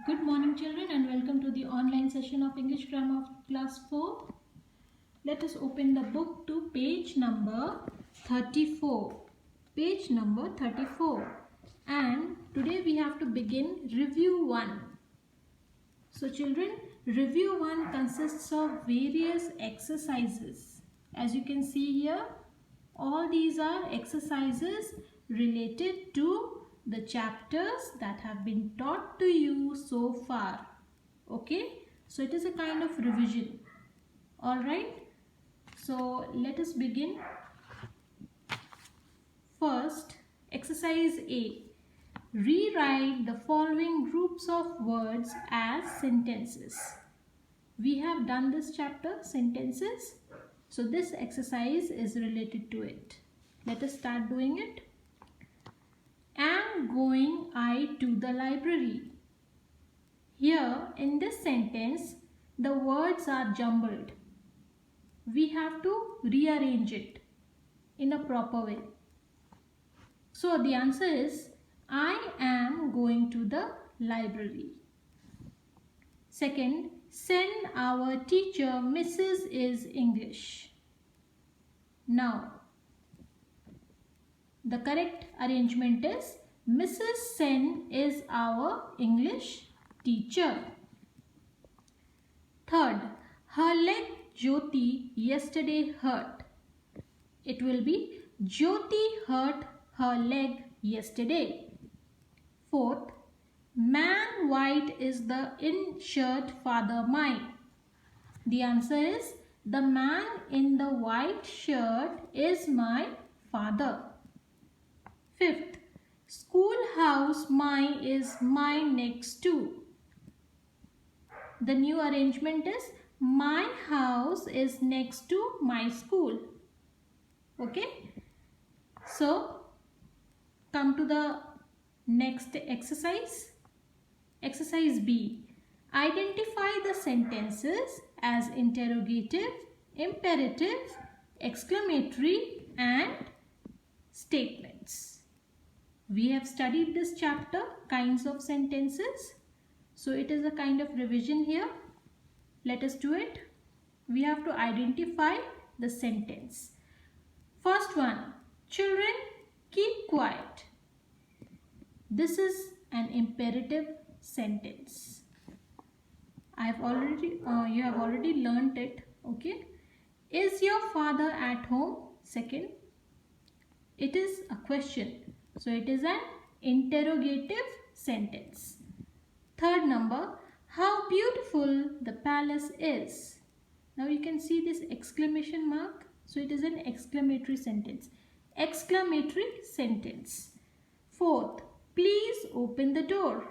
Good morning children and welcome to the online session of English grammar of class 4. Let us open the book to page number 34. Page number 34. And today we have to begin review 1. So children, review 1 consists of various exercises. As you can see here, all these are exercises related to the chapters that have been taught to you so far. Okay, so it is a kind of revision. Alright, so let us begin. First, exercise A. Rewrite the following groups of words as sentences. We have done this chapter, sentences. So this exercise is related to it. Let us start doing it. Am going I to the library. Here in this sentence, the words are jumbled. We have to rearrange it in a proper way. So the answer is, I am going to the library. Second, send our teacher Mrs. is English. Now, the correct arrangement is Mrs. Sen is our English teacher. Third, her leg Jyoti yesterday hurt. It will be Jyoti hurt her leg yesterday. Fourth, man white is the in-shirt father mine. The answer is the man in the white shirt is my father. Fifth, schoolhouse my is my next to. The new arrangement is my house is next to my school. Okay. So, come to the next exercise. Exercise B. Identify the sentences as interrogative, imperative, exclamatory and statements. We have studied this chapter, kinds of sentences. So it is a kind of revision here. Let us do it. We have to identify the sentence. First one, children keep quiet. This is an imperative sentence. You have already learnt it. Okay. Is your father at home? Second, it is a question. So it is an interrogative sentence. Third number, how beautiful the palace is. Now you can see this exclamation mark. So it is an exclamatory sentence. Exclamatory sentence. Fourth, please open the door.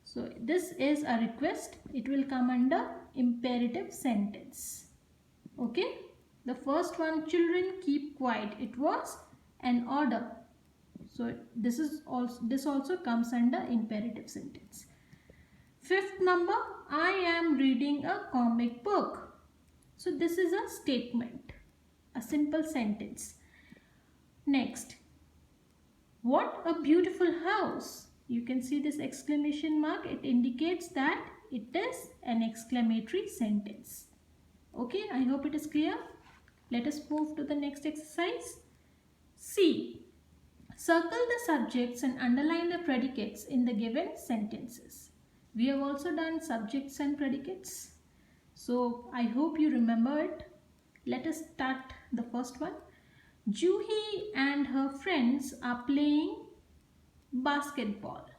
So this is a request. It will come under imperative sentence. Okay. The first one, children keep quiet. It was an order. So this also comes under imperative sentence. Fifth number, I am reading a comic book. So this is a statement, a simple sentence. Next, what a beautiful house. You can see this exclamation mark. It indicates that it is an exclamatory sentence. Okay, I hope it is clear. Let us move to the next exercise. C. Circle the subjects and underline the predicates in the given sentences. We have also done subjects and predicates. So I hope you remember it. Let us start the first one. Juhi and her friends are playing basketball.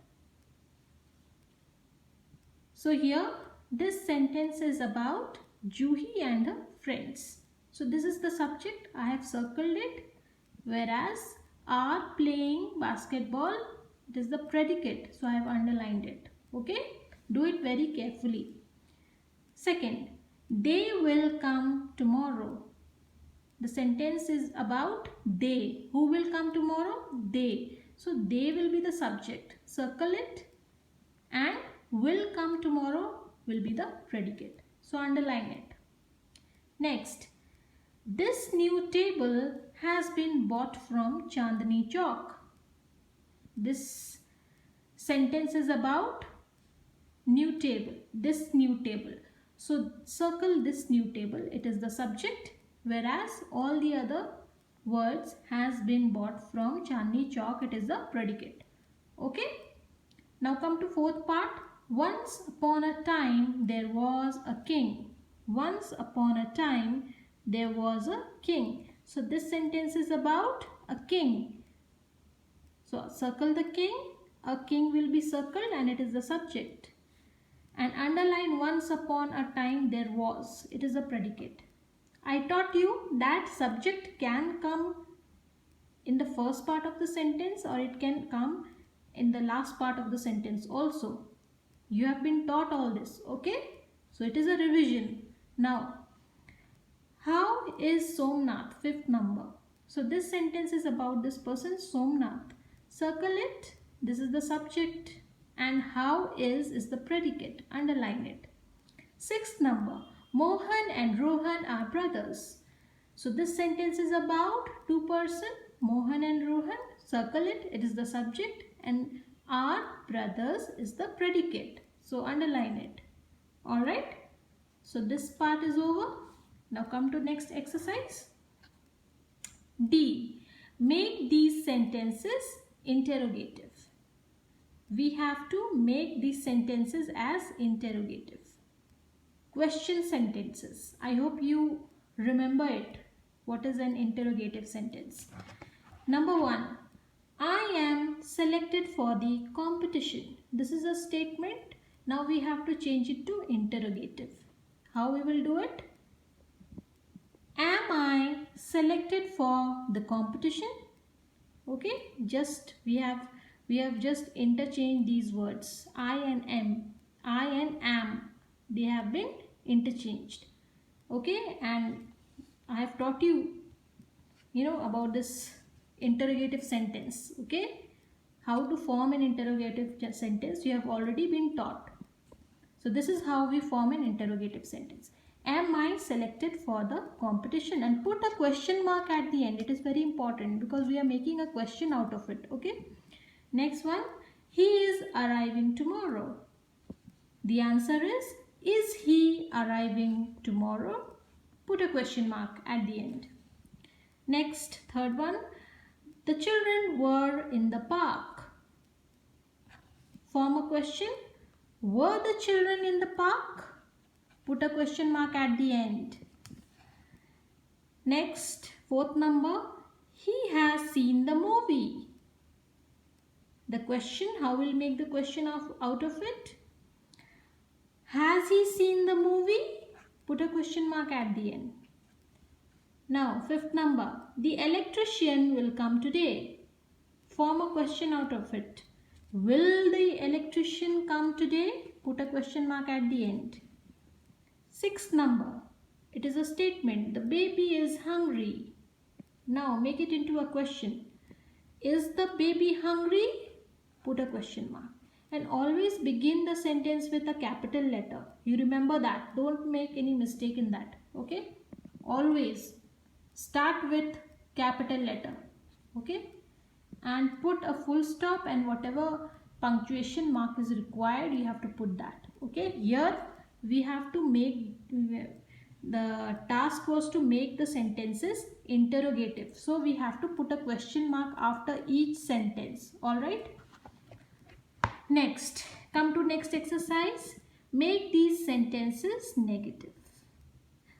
So here this sentence is about Juhi and her friends. So this is the subject. I have circled it. Whereas are playing basketball, it is the predicate. So I have underlined it. Okay. Do it very carefully. Second, they will come tomorrow. The sentence is about they. Who will come tomorrow? They. So they will be the subject. Circle it. And will come tomorrow will be the predicate. So underline it. Next, this new table has been bought from Chandni Chowk. This sentence is about new table, this new table. So circle this new table, it is the subject, whereas all the other words has been bought from Chandni Chowk, it is the predicate. Okay. Now come to fourth part. Once upon a time there was a king. Once upon a time there was a king. So this sentence is about a king. So circle the king. A king will be circled and it is the subject. And underline once upon a time there was. It is a predicate. I taught you that subject can come in the first part of the sentence or it can come in the last part of the sentence also. You have been taught all this, okay? So it is a revision. Now, how is Somnath? Fifth number. So this sentence is about this person Somnath. Circle it. This is the subject and how is the predicate. Underline it. Sixth number. Mohan and Rohan are brothers. So this sentence is about two persons, Mohan and Rohan. Circle it. It is the subject and are brothers is the predicate. So underline it. Alright. So this part is over. Now come to next exercise. D. Make these sentences interrogative. We have to make these sentences as interrogative. Question sentences. I hope you remember it. What is an interrogative sentence? Number 1. I am selected for the competition. This is a statement. Now we have to change it to interrogative. How we will do it? Am I selected for the competition? Okay, just we have just interchanged these words. I and am. I and am. They have been interchanged. Okay, and I have taught you about this interrogative sentence. Okay, how to form an interrogative sentence you have already been taught. So this is how we form an interrogative sentence. Am I selected for the competition? And put a question mark at the end. It is very important because we are making a question out of it. Okay. Next one. He is arriving tomorrow. The answer is he arriving tomorrow? Put a question mark at the end. Next, third one. The children were in the park. Form a question. Were the children in the park? Put a question mark at the end. Next, fourth number. He has seen the movie. The question, how we'll make the question out of it? Has he seen the movie? Put a question mark at the end. Now, fifth number. The electrician will come today. Form a question out of it. Will the electrician come today? Put a question mark at the end. Sixth number. It is a statement. The baby is hungry. Now, make it into a question. Is the baby hungry? Put a question mark. And always begin the sentence with a capital letter. You remember that. Don't make any mistake in that. Okay? Always start with capital letter. Okay? And put a full stop and whatever punctuation mark is required, you have to put that. Okay? Here we have to make, the task was to make the sentences interrogative. So we have to put a question mark after each sentence. Alright? Next, come to next exercise. Make these sentences negative.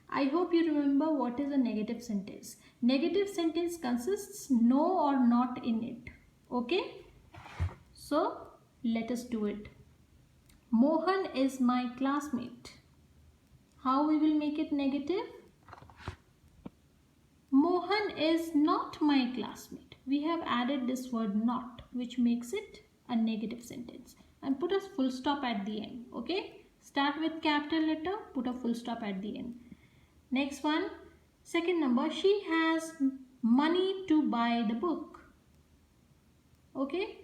I hope you remember what is a negative sentence. Negative sentence consists no or not in it. Okay? So, let us do it. Mohan is my classmate. How we will make it negative? Mohan is not my classmate. We have added this word not, which makes it a negative sentence. And put a full stop at the end. Okay? Start with capital letter, put a full stop at the end. Next one, second number, she has money to buy the book. Okay?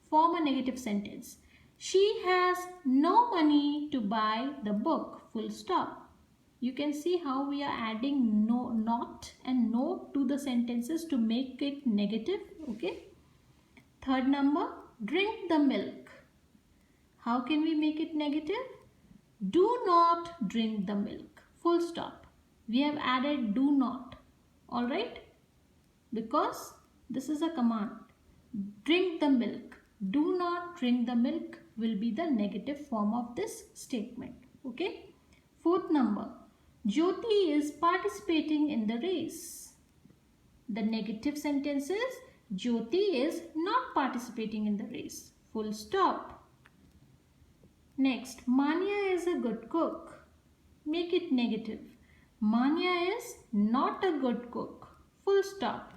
Form a negative sentence. She has no money to buy the book. Full stop. You can see how we are adding no, not and no to the sentences to make it negative. Okay? Third number, drink the milk. How can we make it negative? Do not drink the milk. Full stop. We have added do not. Alright? Because this is a command. Drink the milk. Do not drink the milk will be the negative form of this statement. Okay? Fourth number. Jyoti is participating in the race. The negative sentence is Jyoti is not participating in the race. Full stop. Next, Manya is a good cook. Make it negative. Manya is not a good cook. Full stop.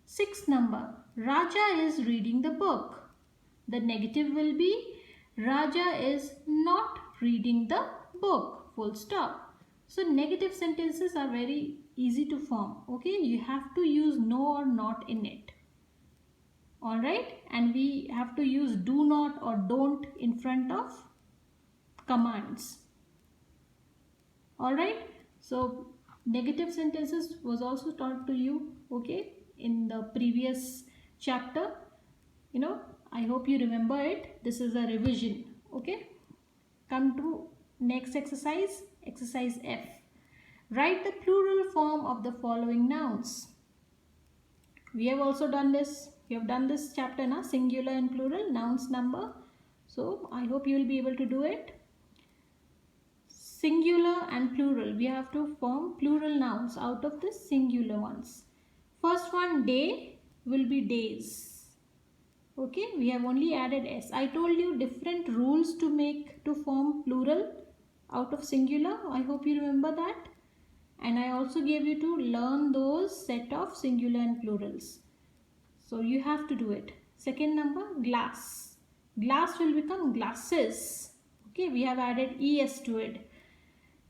Sixth number, Raja is reading the book. The negative will be Raja is not reading the book. Full stop. So negative sentences are very easy to form. Okay, you have to use no or not in it. Alright, and we have to use do not or don't in front of commands. Alright, so negative sentences was also taught to you, okay, in the previous chapter. I hope you remember it. This is a revision. Okay, come to next exercise, exercise F. Write the plural form of the following nouns. We have also done this. We have done this chapter now, singular and plural, nouns, number. So I hope you will be able to do it. Singular and plural, we have to form plural nouns out of the singular ones. First one, day, will be days. Okay, we have only added s. I told you different rules to form plural out of singular. I hope you remember that. And I also gave you to learn those set of singular and plurals. So you have to do it. Second number, glass. Glass will become glasses. Okay, we have added es to it.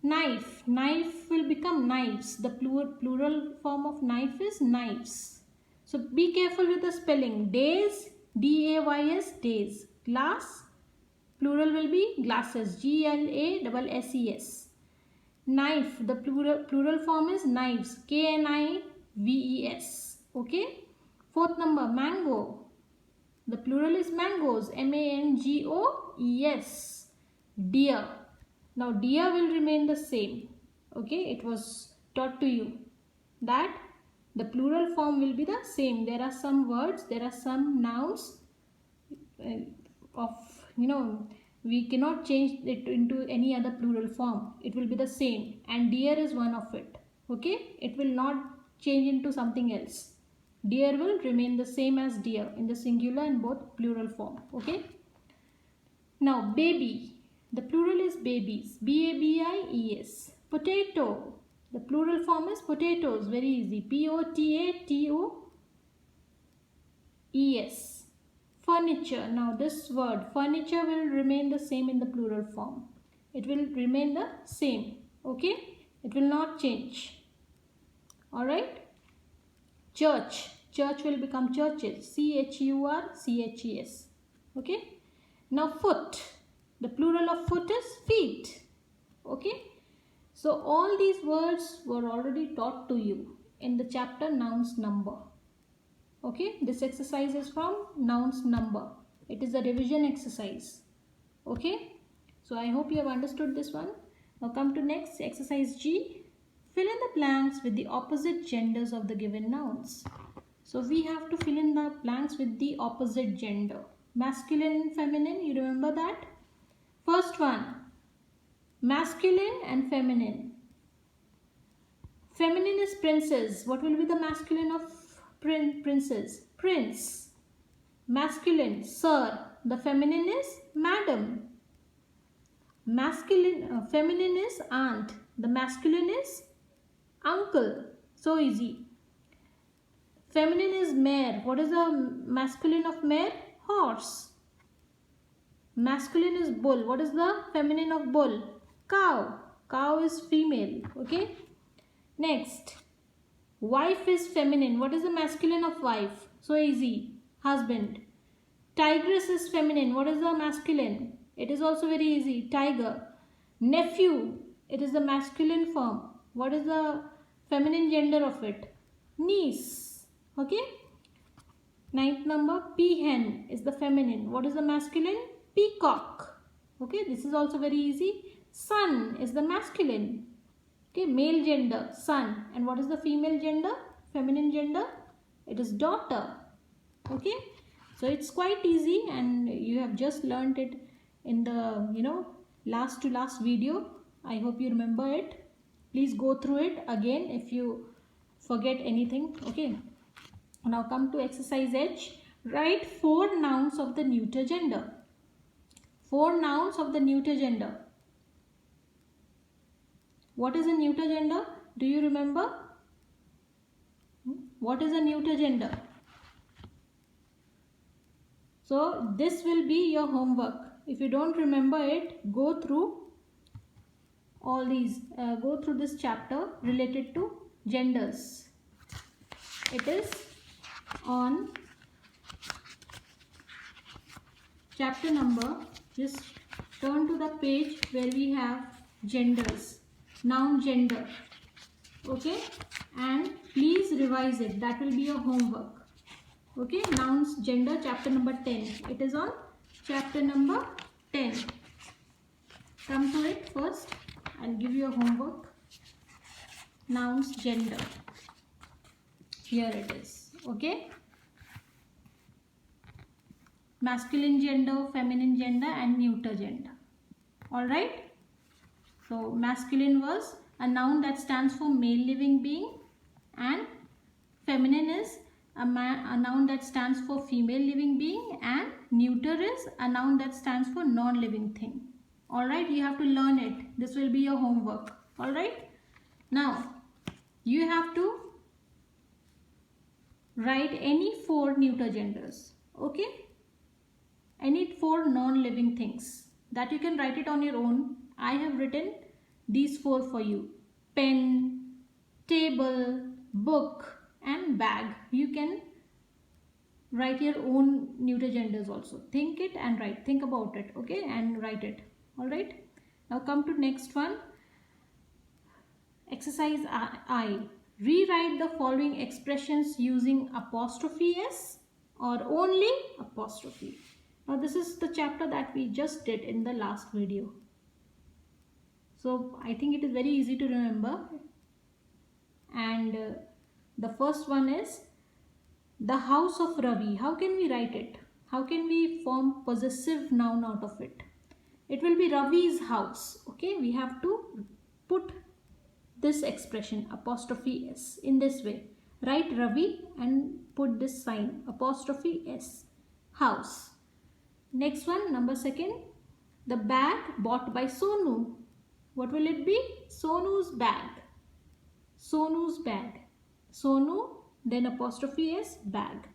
Knife. Knife will become knives. The plural form of knife is knives. So be careful with the spelling. Days, D-A-Y-S, days. Glass, plural will be glasses. G-L-A-S-S-E-S. Knife, the plural form is knives. K-N-I-V-E-S. Okay. Fourth number, mango. The plural is mangoes. M-A-N-G-O-E-S. Deer. Now deer will remain the same. Okay, it was taught to you that the plural form will be the same. There are some words, there are some nouns we cannot change it into any other plural form. It will be the same, and deer is one of it. Okay, it will not change into something else. Deer will remain the same as deer in the singular and both plural form. Okay. Now baby. The plural is babies. B-A-B-I-E-S. Potato. The plural form is potatoes. Very easy. P-O-T-A-T-O-E-S. Furniture. Now this word furniture will remain the same in the plural form. It will remain the same. Okay. It will not change. Alright. Church. Church will become churches. C-H-U-R-C-H-E-S. Okay. Now foot. The plural of foot is feet. Okay. So all these words were already taught to you in the chapter nouns, number. Okay. This exercise is from nouns, number. It is a revision exercise. Okay. So I hope you have understood this one. Now come to next, exercise G. Fill in the blanks with the opposite genders of the given nouns. So we have to fill in the blanks with the opposite gender. Masculine and feminine, you remember that? First one, masculine and feminine. Feminine is princess. What will be the masculine of princess? Prince. Masculine, sir. The feminine is madam. Feminine is aunt. The masculine is uncle. So easy. Feminine is mare. What is the masculine of mare? Horse. Masculine is bull. What is the feminine of bull? Cow. Cow is female. Okay. Next. Wife is feminine. What is the masculine of wife? So easy. Husband. Tigress is feminine. What is the masculine? It is also very easy. Tiger. Nephew. It is the masculine form. What is the feminine gender of it? Niece. Okay. Ninth number. Peahen is the feminine. What is the masculine? peacock. Okay, this is also very easy. Son is the masculine. Okay, male gender, son. And what is the female gender? Feminine gender? It is daughter. Okay, so it's quite easy and you have just learnt it in the last to last video. I hope you remember it. Please go through it again if you forget anything. Okay, now come to exercise H. Write 4 nouns of the neuter gender. 4 nouns of the neuter gender. What is a neuter gender? Do you remember? What is a neuter gender? So this will be your homework. If you don't remember it, go through all these. Go through this chapter related to genders. It is on chapter number. Just turn to the page where we have genders. Noun gender. Okay, and please revise it. That will be your homework. Okay, nouns gender chapter number 10. It is on chapter number 10. Come to it first. I'll give you a homework. Nouns gender. Here it is. Okay, masculine gender, feminine gender and neuter gender. Alright. So masculine was a noun that stands for male living being, and feminine is a noun that stands for female living being, and neuter is a noun that stands for non-living thing. Alright, you have to learn it. This will be your homework. Alright. Now you have to write any 4 neuter genders. Okay. Any 4 non-living things that you can write it on your own. I have written these 4 for you. Pen, table, book and bag. You can write your own neuter genders also. Think it and write. Think about it. Okay, and write it. Alright. Now come to next one. Exercise I. Rewrite the following expressions using apostrophe S or only apostrophe. Now this is the chapter that we just did in the last video. So I think it is very easy to remember. And the first one is the house of Ravi. How can we write it? How can we form possessive noun out of it? It will be Ravi's house. Okay, we have to put this expression apostrophe S in this way. Write Ravi and put this sign apostrophe S. House. Next one, number 2. The bag bought by Sonu. What will it be? Sonu's bag. Sonu's bag. Sonu, then apostrophe S, bag.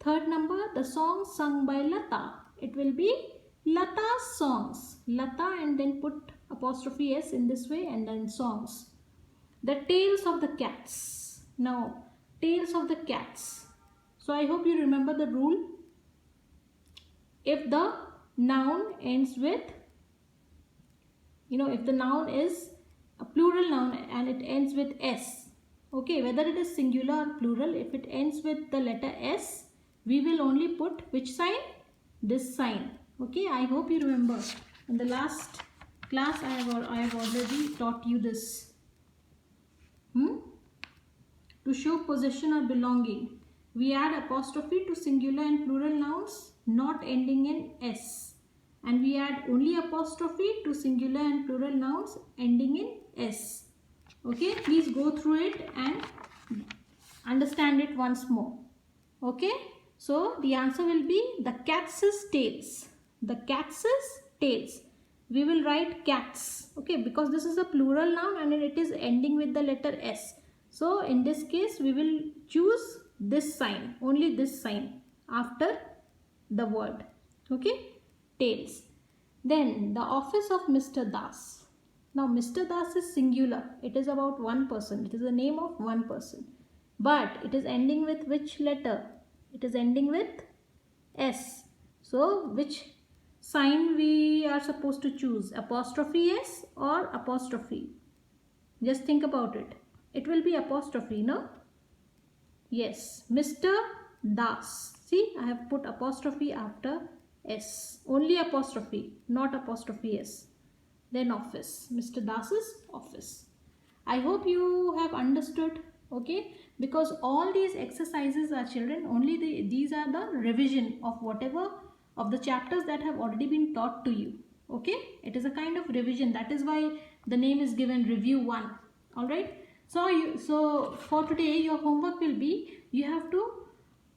3rd number, the song sung by Lata. It will be Lata's songs. Lata and then put apostrophe S in this way and then songs. The tails of the cats. Now, tails of the cats. So I hope you remember the rule. If the noun ends with, if the noun is a plural noun and it ends with S, okay, whether it is singular or plural, if it ends with the letter S, we will only put which sign? This sign. Okay, I hope you remember. In the last class, I have already taught you this. To show possession or belonging, we add apostrophe to singular and plural nouns not ending in S, and we add only apostrophe to singular and plural nouns ending in S. Okay, please go through it and understand it once more. Okay, so the answer will be the cat's tails. The cat's tails. We will write cats. Okay, because this is a plural noun and it is ending with the letter S. So in this case, we will choose this sign, only this sign after the word. Okay, tails. Then the office of Mr. Das. Now Mr. Das is singular. It is about one person. It is the name of one person. But it is ending with which letter? It is ending with S. So which sign we are supposed to choose? Apostrophe S or apostrophe? Just think about it. It will be apostrophe, no? Yes, Mr. Das. See, I have put apostrophe after S. Only apostrophe, not apostrophe S. Then office. Mr. Das's office. I hope you have understood, okay? Because all these exercises are, children, only these are the revision of whatever of the chapters that have already been taught to you, okay? It is a kind of revision. That is why the name is given Review 1. All right. So for today your homework will be, you have to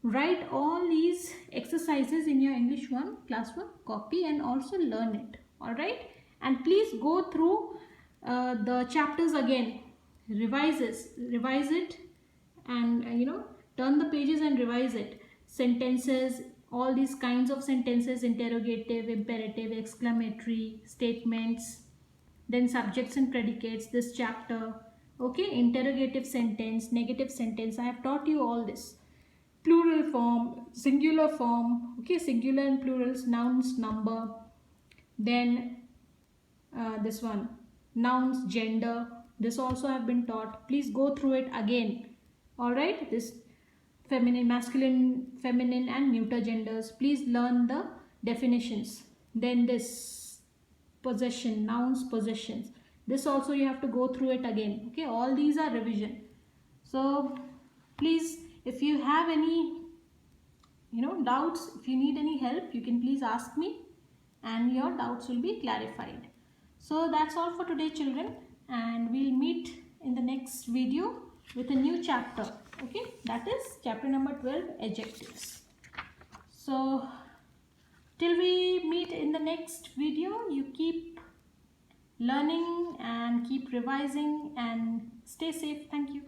write all these exercises in your English 1 class 1 copy and also learn it. All right. And please go through the chapters again, revise it, and turn the pages and revise it. Sentences, all these kinds of sentences, interrogative, imperative, exclamatory statements, then subjects and predicates, this chapter, okay? Interrogative sentence, negative sentence, I have taught you all this. Plural form, singular form, okay? Singular and plurals, nouns, number, then this one, nouns, gender, this also have been taught. Please go through it again. All right, this feminine, masculine, feminine and neuter genders, please learn the definitions. Then this possession, nouns, possessions, this also you have to go through it again, okay? All these are revision. So please, if you have any doubts, if you need any help, you can please ask me and your doubts will be clarified. So that's all for today, children, and we'll meet in the next video with a new chapter, okay? That is chapter number 12, adjectives. So till we meet in the next video, you keep learning and keep revising and stay safe. Thank you.